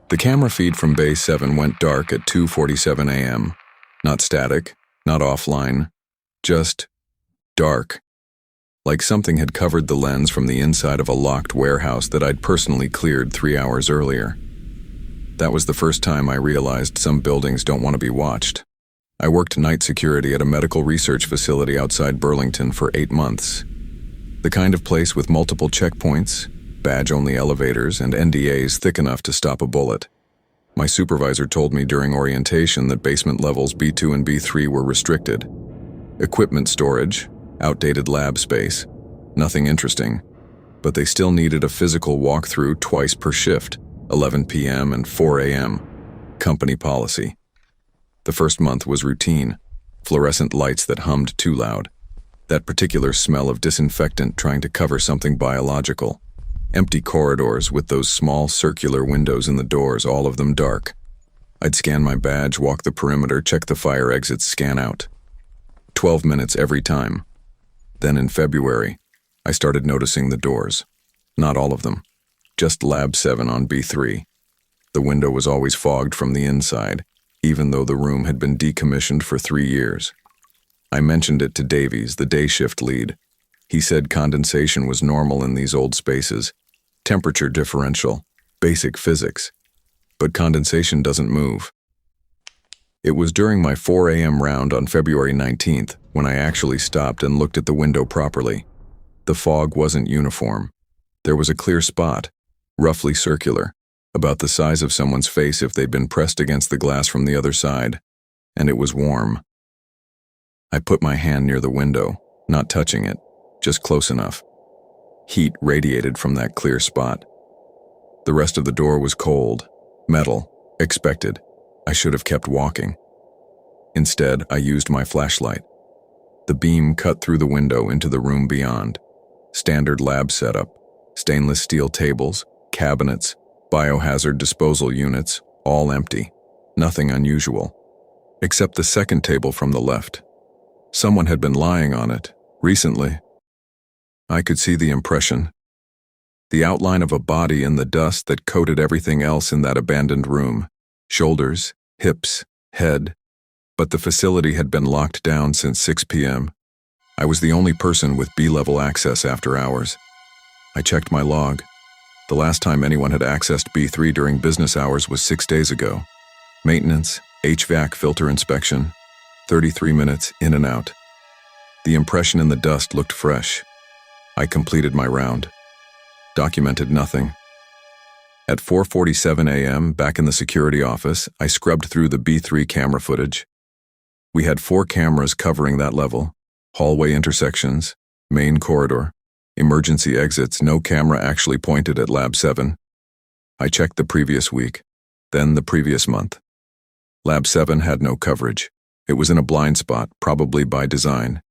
The camera feed from Bay 7 went dark at 2:47 a.m. Not static, not offline, just dark. Like something had covered the lens from the inside of a locked warehouse that I'd personally cleared 3 hours earlier. That was the first time I realized some buildings don't want to be watched. I worked night security at a medical research facility outside Burlington for 8 months. The kind of place with multiple checkpoints, badge-only elevators, and NDAs thick enough to stop a bullet. My supervisor told me during orientation that basement levels B2 and B3 were restricted. Equipment storage, outdated lab space, nothing interesting. But they still needed a physical walkthrough twice per shift, 11 p.m. and 4 a.m. Company policy. The first month was routine, fluorescent lights that hummed too loud, that particular smell of disinfectant trying to cover something biological, empty corridors with those small circular windows in the doors, all of them dark. I'd scan my badge, walk the perimeter, check the fire exits, scan out. 12 minutes every time. Then in February, I started noticing the doors. Not all of them, just Lab 7 on B3. The window was always fogged from the inside, even though the room had been decommissioned for 3 years. I mentioned it to Davies, the day shift lead. He said condensation was normal in these old spaces, temperature differential, basic physics. But condensation doesn't move. It was during my 4 a.m. round on February 19th when I actually stopped and looked at the window properly. The fog wasn't uniform. There was a clear spot, roughly circular, about the size of someone's face if they'd been pressed against the glass from the other side, and it was warm. I put my hand near the window, not touching it, just close enough. Heat radiated from that clear spot. The rest of the door was cold, metal, expected. I should have kept walking. Instead, I used my flashlight. The beam cut through the window into the room beyond. Standard lab setup, stainless steel tables, cabinets, biohazard disposal units, all empty. Nothing unusual. Except the second table from the left. Someone had been lying on it, recently. I could see the impression. The outline of a body in the dust that coated everything else in that abandoned room. Shoulders, hips, head. But the facility had been locked down since 6 p.m. I was the only person with B-level access after hours. I checked my log. The last time anyone had accessed B3 during business hours was 6 days ago. Maintenance, HVAC filter inspection, 33 minutes in and out. The impression in the dust looked fresh. I completed my round. Documented nothing. At 4:47 a.m., back in the security office, I scrubbed through the B3 camera footage. We had 4 cameras covering that level, hallway intersections, main corridor, emergency exits. No camera actually pointed at Lab 7. I checked the previous week, then the previous month. Lab 7 had no coverage. It was in a blind spot, probably by design.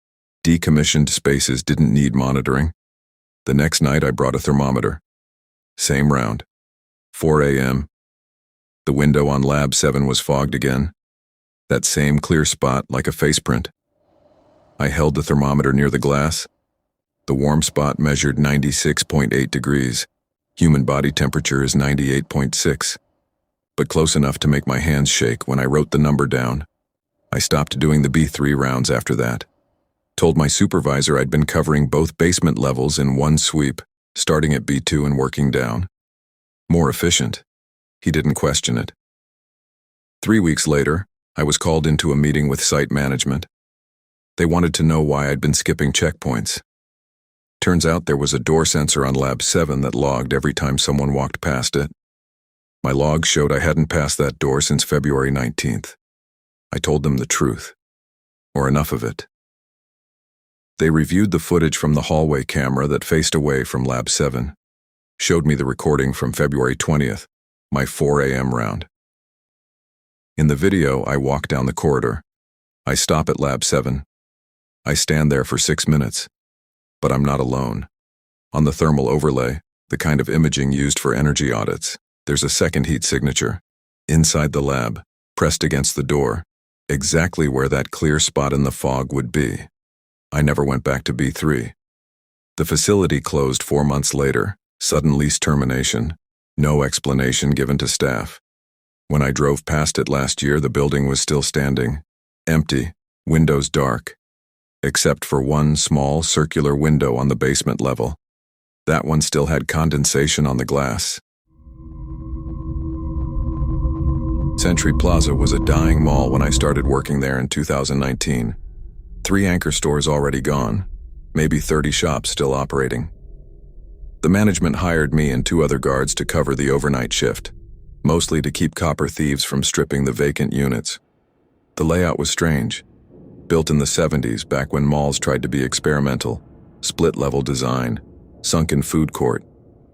Decommissioned spaces didn't need monitoring. The next night I brought a thermometer. Same round. 4 a.m. The window on Lab 7 was fogged again. That same clear spot like a face print. I held the thermometer near the glass. The warm spot measured 96.8 degrees. Human body temperature is 98.6. But close enough to make my hands shake when I wrote the number down. I stopped doing the B3 rounds after that. Told my supervisor I'd been covering both basement levels in one sweep, starting at B2 and working down. More efficient. He didn't question it. 3 weeks later, I was called into a meeting with site management. They wanted to know why I'd been skipping checkpoints. Turns out there was a door sensor on Lab 7 that logged every time someone walked past it. My log showed I hadn't passed that door since February 19th. I told them the truth, or enough of it. They reviewed the footage from the hallway camera that faced away from Lab 7, showed me the recording from February 20th, my 4 a.m. round. In the video, I walk down the corridor. I stop at Lab 7. I stand there for 6 minutes, but I'm not alone. On the thermal overlay, the kind of imaging used for energy audits, there's a second heat signature, inside the lab, pressed against the door, exactly where that clear spot in the fog would be. I never went back to B3. The facility closed 4 months later, sudden lease termination, no explanation given to staff. When I drove past it last year, the building was still standing, empty, windows dark, except for one small circular window on the basement level. That one still had condensation on the glass. Century Plaza was a dying mall when I started working there in 2019. 3 anchor stores already gone, maybe 30 shops still operating. The management hired me and 2 other guards to cover the overnight shift, mostly to keep copper thieves from stripping the vacant units. The layout was strange. Built in the 70s, back when malls tried to be experimental, split-level design, sunken food court,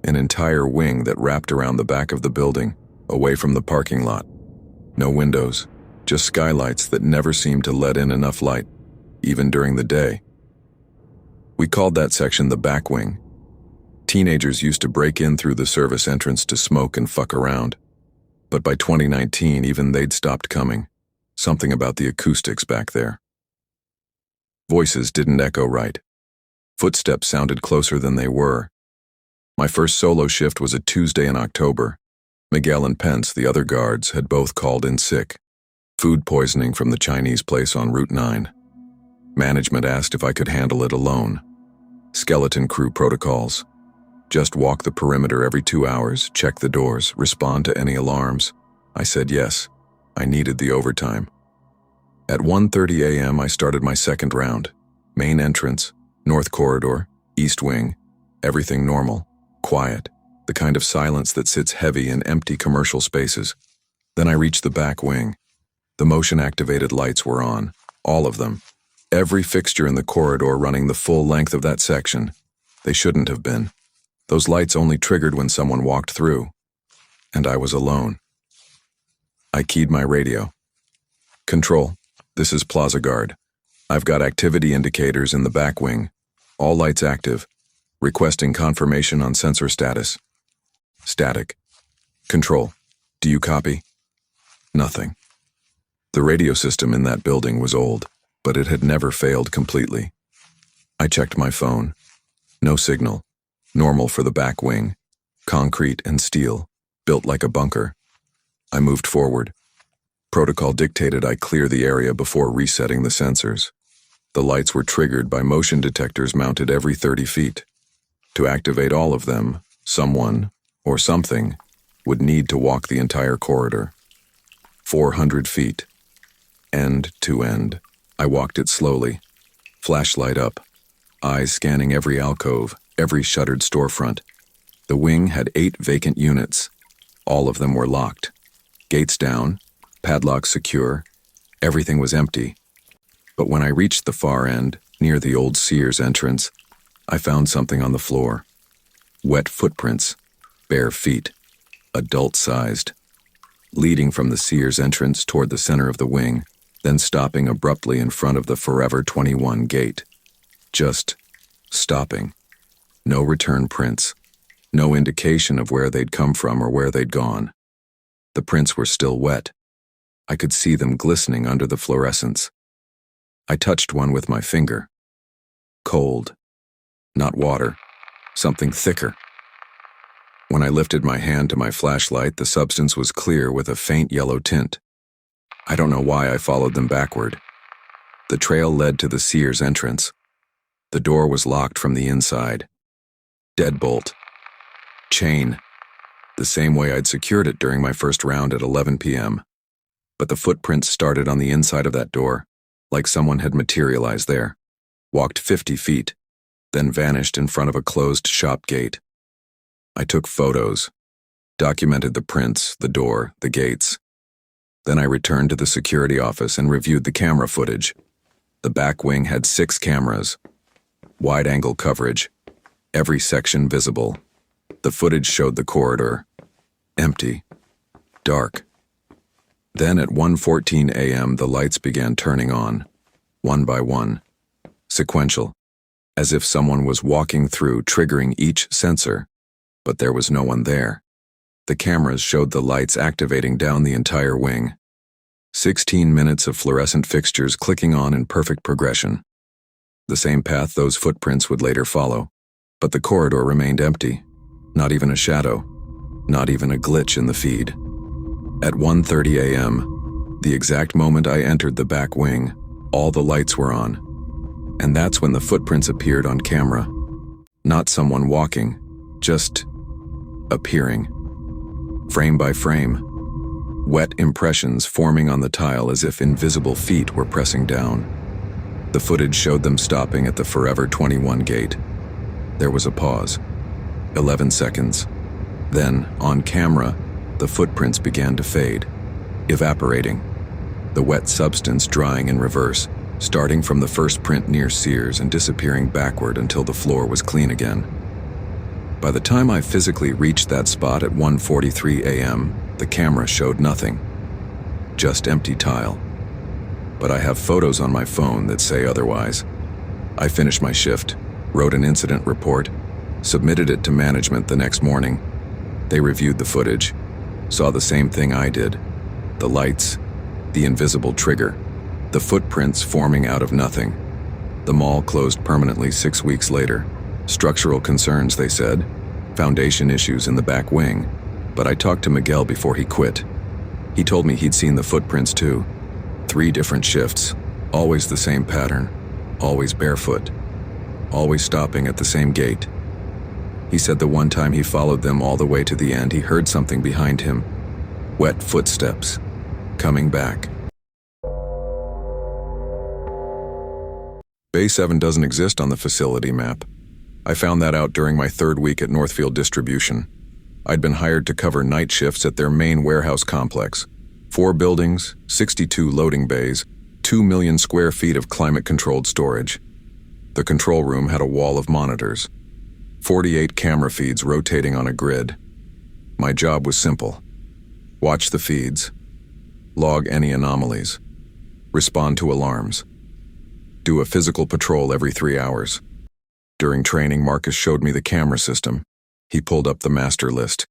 an entire wing that wrapped around the back of the building, away from the parking lot. No windows, just skylights that never seemed to let in enough light, even during the day. We called that section the back wing. Teenagers used to break in through the service entrance to smoke and fuck around. But by 2019, even they'd stopped coming. Something about the acoustics back there. Voices didn't echo right. Footsteps sounded closer than they were. My first solo shift was a Tuesday in October. Miguel and Pence, the other guards, had both called in sick. Food poisoning from the Chinese place on Route 9. Management asked if I could handle it alone. Skeleton crew protocols. Just walk the perimeter every 2 hours, check the doors, respond to any alarms. I said yes. I needed the overtime. At 1:30 a.m. I started my second round. Main entrance, north corridor, east wing. Everything normal, quiet, the kind of silence that sits heavy in empty commercial spaces. Then I reached the back wing. The motion-activated lights were on, all of them. Every fixture in the corridor running the full length of that section. They shouldn't have been. Those lights only triggered when someone walked through. And I was alone. I keyed my radio. Control, this is Plaza Guard. I've got activity indicators in the back wing. All lights active. Requesting confirmation on sensor status. Static. Control, do you copy? Nothing. The radio system in that building was old, but it had never failed completely. I checked my phone. No signal. Normal for the back wing. Concrete and steel, built like a bunker. I moved forward. Protocol dictated I clear the area before resetting the sensors. The lights were triggered by motion detectors mounted every 30 feet. To activate all of them, someone, or something, would need to walk the entire corridor. 400 feet. End to end. I walked it slowly. Flashlight up. Eyes scanning every alcove, every shuttered storefront. The wing had 8 vacant units. All of them were locked. Gates down, padlocks secure. Everything was empty. But when I reached the far end, near the old Sears entrance, I found something on the floor. Wet footprints, bare feet, adult-sized, leading from the Sears entrance toward the center of the wing, then stopping abruptly in front of the Forever 21 gate. Just stopping. No return prints. No indication of where they'd come from or where they'd gone. The prints were still wet. I could see them glistening under the fluorescence. I touched one with my finger. Cold. Not water. Something thicker. When I lifted my hand to my flashlight, the substance was clear with a faint yellow tint. I don't know why I followed them backward. The trail led to the Sears entrance. The door was locked from the inside. Deadbolt. Chain. The same way I'd secured it during my first round at 11 p.m. But the footprints started on the inside of that door, like someone had materialized there, walked 50 feet, then vanished in front of a closed shop gate. I took photos, documented the prints, the door, the gates. Then I returned to the security office and reviewed the camera footage. The back wing had 6 cameras, wide-angle coverage, every section visible. The footage showed the corridor, empty, dark. Then at 1:14 a.m. the lights began turning on, one by one, sequential, as if someone was walking through, triggering each sensor, but there was no one there. The cameras showed the lights activating down the entire wing. 16 minutes of fluorescent fixtures clicking on in perfect progression. The same path those footprints would later follow, but the corridor remained empty. Not even a shadow, not even a glitch in the feed. At 1:30 a.m., the exact moment I entered the back wing, all the lights were on. And that's when the footprints appeared on camera. Not someone walking, just appearing. Frame by frame. Wet impressions forming on the tile as if invisible feet were pressing down. The footage showed them stopping at the Forever 21 gate. There was a pause. 11 seconds. Then, on camera, the footprints began to fade, evaporating. The wet substance drying in reverse, starting from the first print near Sears and disappearing backward until the floor was clean again. By the time I physically reached that spot at 1:43 a.m., the camera showed nothing. Just empty tile. But I have photos on my phone that say otherwise. I finished my shift, wrote an incident report, submitted it to management the next morning. They reviewed the footage, saw the same thing I did. The lights, the invisible trigger, the footprints forming out of nothing. The mall closed permanently 6 weeks later. Structural concerns, they said. Foundation issues in the back wing. But I talked to Miguel before he quit. He told me he'd seen the footprints too. 3 different shifts, always the same pattern, always barefoot, always stopping at the same gate. He said the one time he followed them all the way to the end, he heard something behind him. Wet footsteps, coming back. Bay 7 doesn't exist on the facility map. I found that out during my 3rd week at Northfield Distribution. I'd been hired to cover night shifts at their main warehouse complex. 4 buildings, 62 loading bays, 2 million square feet of climate-controlled storage. The control room had a wall of monitors. 48 camera feeds rotating on a grid. My job was simple. Watch the feeds. Log any anomalies. Respond to alarms. Do a physical patrol every 3 hours. During training, Marcus showed me the camera system. He pulled up the master list.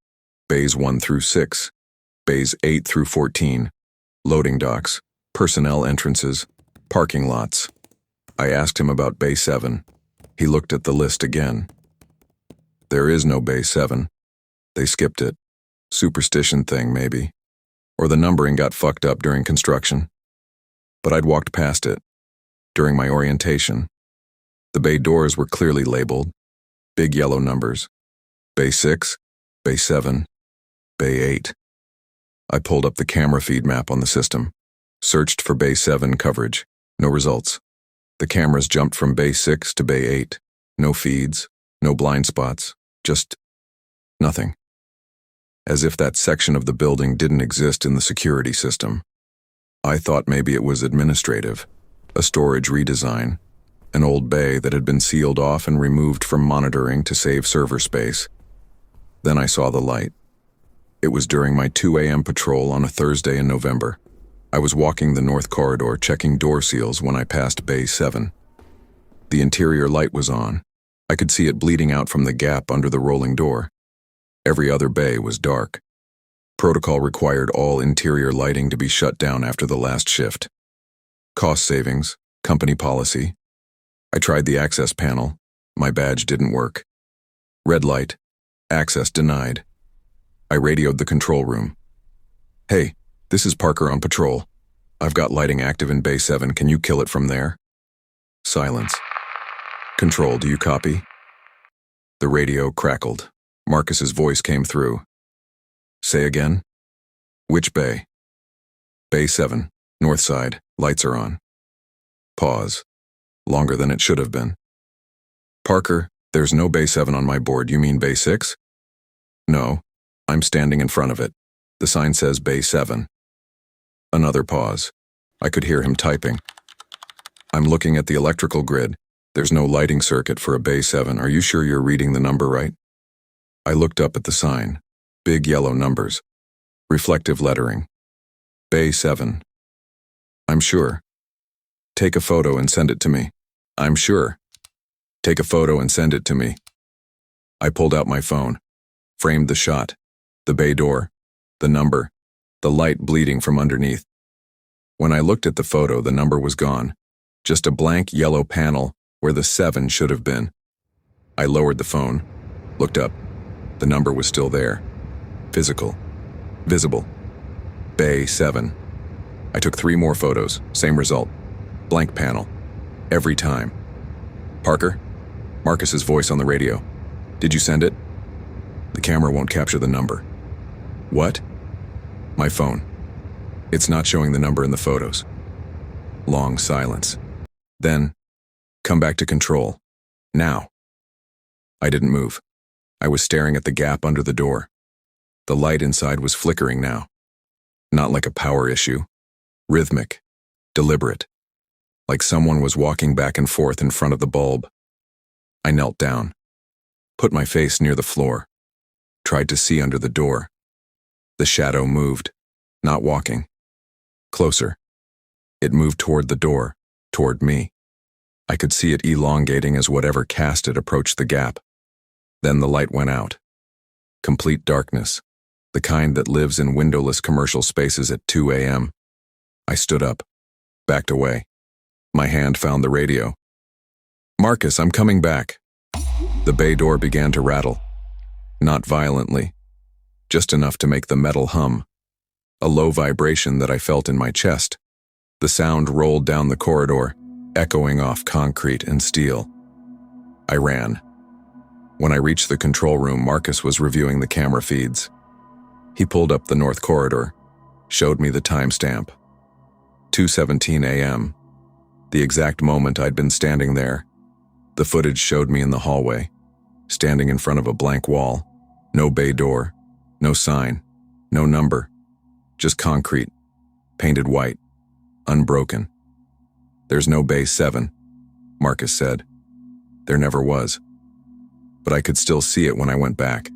Bays 1 through 6. Bays 8 through 14. Loading docks. Personnel entrances. Parking lots. I asked him about Bay 7. He looked at the list again. There is no Bay 7. They skipped it. Superstition thing, maybe. Or the numbering got fucked up during construction. But I'd walked past it. During my orientation. The bay doors were clearly labeled. Big yellow numbers. Bay 6, Bay 7, Bay 8. I pulled up the camera feed map on the system. Searched for Bay 7 coverage. No results. The cameras jumped from Bay 6 to Bay 8. No feeds, no blind spots. Just nothing. As if that section of the building didn't exist in the security system. I thought maybe it was administrative, a storage redesign, an old bay that had been sealed off and removed from monitoring to save server space. Then I saw the light. It was during my 2 a.m. patrol on a Thursday in November. I was walking the north corridor checking door seals when I passed Bay 7. The interior light was on. I could see it bleeding out from the gap under the rolling door. Every other bay was dark. Protocol required all interior lighting to be shut down after the last shift. Cost savings, company policy. I tried the access panel. My badge didn't work. Red light. Access denied. I radioed the control room. Hey, this is Parker on patrol. I've got lighting active in Bay 7. Can you kill it from there? Silence. Control, do you copy? The radio crackled. Marcus's voice came through. Say again? Which bay? Bay 7, north side, lights are on. Pause. Longer than it should have been. Parker, there's no Bay 7 on my board. You mean Bay 6? No, I'm standing in front of it. The sign says Bay 7. Another pause. I could hear him typing. I'm looking at the electrical grid. There's no lighting circuit for a Bay 7. Are you sure you're reading the number right? I looked up at the sign. Big yellow numbers. Reflective lettering. Bay 7. I'm sure. Take a photo and send it to me. I'm sure. Take a photo and send it to me. I pulled out my phone. Framed the shot. The bay door. The number. The light bleeding from underneath. When I looked at the photo, the number was gone. Just a blank yellow panel where the 7 should have been. I lowered the phone. Looked up. The number was still there. Physical. Visible. Bay 7. I took 3 more photos, same result. Blank panel. Every time. Parker? Marcus's voice on the radio. Did you send it? The camera won't capture the number. What? My phone. It's not showing the number in the photos. Long silence. Then, come back to control. Now. I didn't move. I was staring at the gap under the door. The light inside was flickering now. Not like a power issue. Rhythmic. Deliberate. Like someone was walking back and forth in front of the bulb. I knelt down. Put my face near the floor. Tried to see under the door. The shadow moved. Not walking. Closer. It moved toward the door. Toward me. I could see it elongating as whatever cast it approached the gap. Then the light went out. Complete darkness. The kind that lives in windowless commercial spaces at 2 a.m. I stood up. Backed away. My hand found the radio. Marcus, I'm coming back. The bay door began to rattle. Not violently. Just enough to make the metal hum. A low vibration that I felt in my chest. The sound rolled down the corridor, echoing off concrete and steel. I ran. When I reached the control room, Marcus was reviewing the camera feeds. He pulled up the north corridor, showed me the timestamp. 2:17 a.m. The exact moment I'd been standing there. The footage showed me in the hallway, standing in front of a blank wall. No bay door, no sign, no number. Just concrete, painted white, unbroken. There's no Bay 7, Marcus said. There never was. But I could still see it when I went back.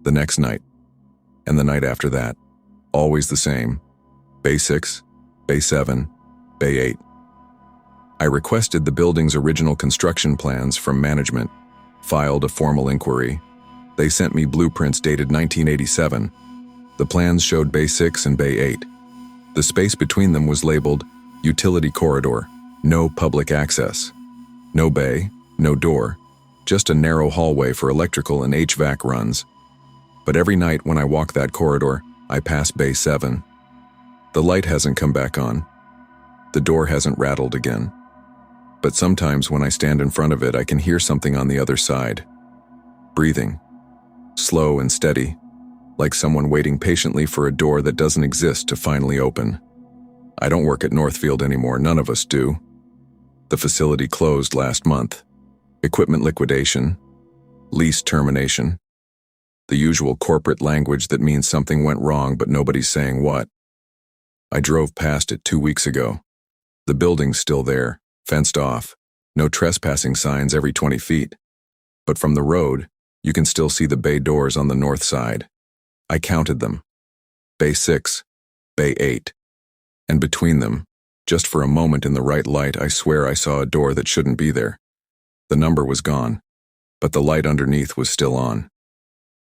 The next night. And the night after that. Always the same. Bay 6, Bay 7, Bay 8. I requested the building's original construction plans from management, filed a formal inquiry. They sent me blueprints dated 1987. The plans showed Bay 6 and Bay 8. The space between them was labeled Utility Corridor, no public access. No bay, no door, just a narrow hallway for electrical and HVAC runs. But every night when I walk that corridor, I pass Bay 7. The light hasn't come back on. The door hasn't rattled again. But sometimes when I stand in front of it, I can hear something on the other side. Breathing. Slow and steady, like someone waiting patiently for a door that doesn't exist to finally open. I don't work at Northfield anymore, none of us do. The facility closed last month. Equipment liquidation, lease termination. The usual corporate language that means something went wrong but nobody's saying what. I drove past it 2 weeks ago. The building's still there, fenced off, no trespassing signs every 20 feet. But from the road, you can still see the bay doors on the north side. I counted them. Bay 6, Bay 8. And between them, just for a moment in the right light, I swear I saw a door that shouldn't be there. The number was gone, but the light underneath was still on.